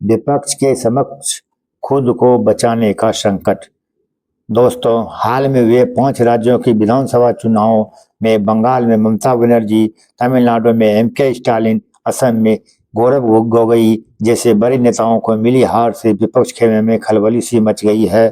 विपक्ष के समक्ष खुद को बचाने का संकट। दोस्तों, हाल में हुए 5 राज्यों की विधानसभा चुनावों में बंगाल में ममता बनर्जी, तमिलनाडु में एम.के. स्टालिन, असम में गौरव गोगोई जैसे बड़े नेताओं को मिली हार से विपक्ष खेमे में खलबली सी मच गई है।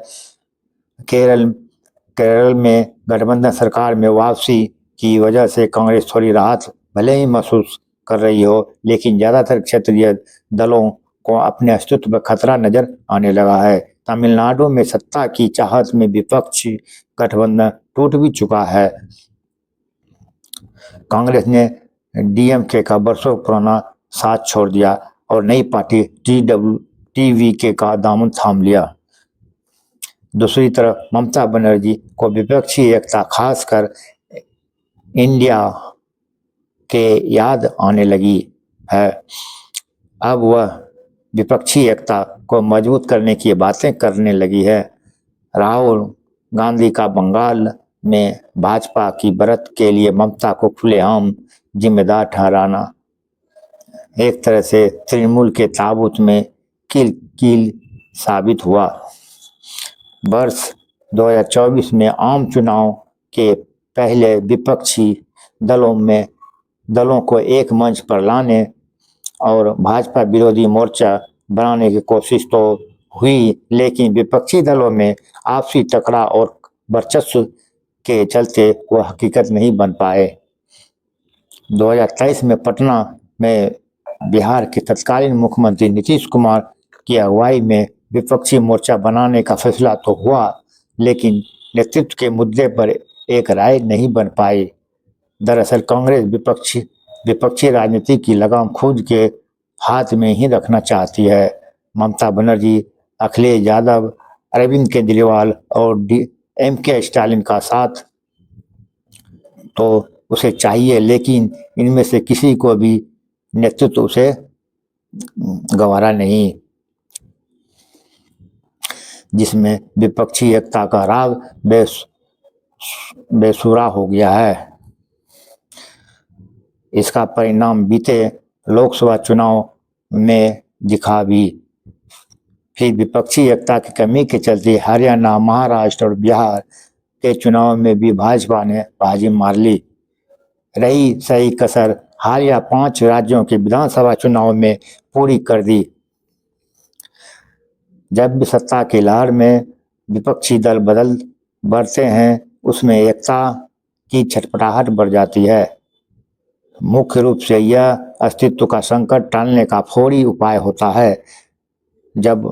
केरल में गठबंधन सरकार में वापसी की वजह से कांग्रेस थोड़ी राहत भले ही महसूस कर रही हो, लेकिन ज्यादातर क्षेत्रीय दलों को अपने अस्तित्व पर खतरा नजर आने लगा है। तमिलनाडु में सत्ता की चाहत में विपक्षी गठबंधन टूट भी चुका है। कांग्रेस ने डीएमके का वर्षों पुराना साथ छोड़ दिया और नई पार्टी टीवीके का दामन थाम लिया। दूसरी तरफ ममता बनर्जी को विपक्षी एकता, खासकर इंडिया के याद आने लगी है। अब वह विपक्षी एकता को मजबूत करने की बातें करने लगी है। राहुल गांधी का बंगाल में भाजपा की बढ़त के लिए ममता को खुलेआम जिम्मेदार ठहराना एक तरह से तृणमूल के ताबूत में कील साबित हुआ। वर्ष 2024 में आम चुनाव के पहले विपक्षी दलों को एक मंच पर लाने और भाजपा विरोधी मोर्चा बनाने की कोशिश तो हुई, लेकिन विपक्षी दलों में आपसी टकराव और वर्चस्व के चलते वह हकीकत नहीं बन पाए। 2023 में पटना में बिहार के तत्कालीन मुख्यमंत्री नीतीश कुमार की अगुवाई में विपक्षी मोर्चा बनाने का फैसला तो हुआ, लेकिन नेतृत्व के मुद्दे पर एक राय नहीं बन पाई। दरअसल कांग्रेस विपक्षी राजनीति की लगाम खुद के हाथ में ही रखना चाहती है। ममता बनर्जी, अखिलेश यादव, अरविंद केजरीवाल और एम.के. स्टालिन का साथ तो उसे चाहिए, लेकिन इनमें से किसी को भी नेतृत्व उसे गंवारा नहीं, जिसमें विपक्षी एकता का राग बेसुरा हो गया है। इसका परिणाम बीते लोकसभा चुनाव में दिखा भी। फिर विपक्षी एकता की कमी के चलते हरियाणा, महाराष्ट्र और बिहार के चुनाव में भी भाजपा ने बाजी मार ली। रही सही कसर हालिया 5 राज्यों के विधानसभा चुनाव में पूरी कर दी। जब भी सत्ता की लहर में विपक्षी दल बढ़ते हैं, उसमें एकता की छटपटाहट बढ़ जाती है। मुख्य रूप से यह अस्तित्व का संकट टालने का फौरी उपाय होता है। जब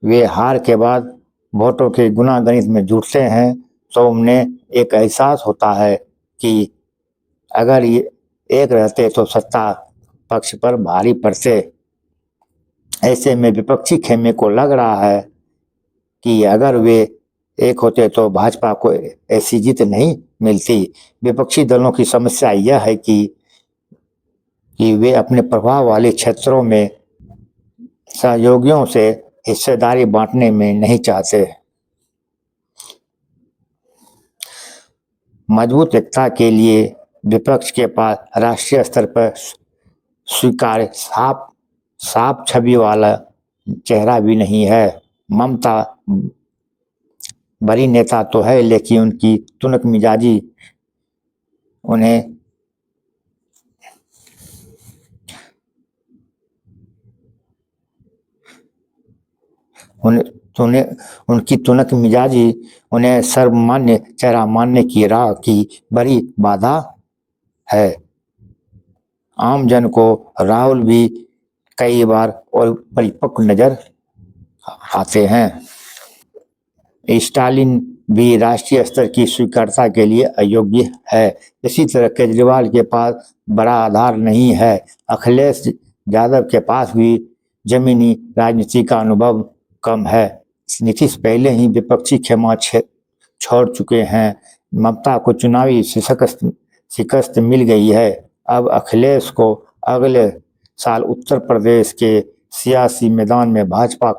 वे हार के बाद वोटों के गुना गणित में जुटते हैं, तो उन्हें एक एहसास होता है कि अगर ये एक रहते तो सत्ता पक्ष पर भारी पड़ते। ऐसे में विपक्षी खेमे को लग रहा है कि अगर वे एक होते तो भाजपा को ऐसी जीत नहीं मिलती। विपक्षी दलों की समस्या यह है कि वे अपने प्रभाव वाले क्षेत्रों में सहयोगियों से हिस्सेदारी बांटने में नहीं चाहते। मजबूत एकता के लिए विपक्ष के पास राष्ट्रीय स्तर पर स्वीकार्य साफ छवि वाला चेहरा भी नहीं है। ममता बड़ी नेता तो है, लेकिन उनकी तुनक मिजाजी उनकी तुनक मिजाजी उन्हें सर्वमान्य चेहरा मानने की राह की बड़ी बाधा है। आम जन को राहुल भी कई बार और परिपक्व नजर आते हैं। स्टालिन भी राष्ट्रीय स्तर की स्वीकार्यता के लिए अयोग्य है। इसी तरह केजरीवाल के पास बड़ा आधार नहीं है। अखिलेश यादव के पास भी जमीनी राजनीति का अनुभव कम है। नीतीश पहले ही विपक्षी खेमा छोड़ चुके हैं। ममता को चुनावी शिकस्त मिल गई है। अब अखिलेश को अगले साल उत्तर प्रदेश के सियासी मैदान में भाजपा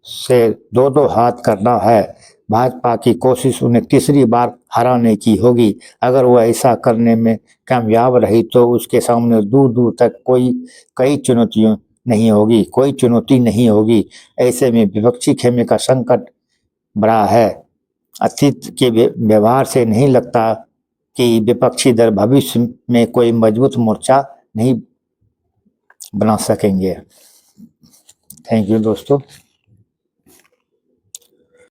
से 2-2 हाथ करना है। भाजपा की कोशिश उन्हें तीसरी बार हराने की होगी। अगर वह ऐसा करने में कामयाब रही तो उसके सामने दूर दूर तक कई नहीं होगी, कोई चुनौती नहीं होगी। ऐसे में विपक्षी खेमे का संकट बड़ा है। अतीत के व्यवहार से नहीं लगता कि विपक्षी दल भविष्य में कोई मजबूत मोर्चा नहीं बना सकेंगे। थैंक यू दोस्तों।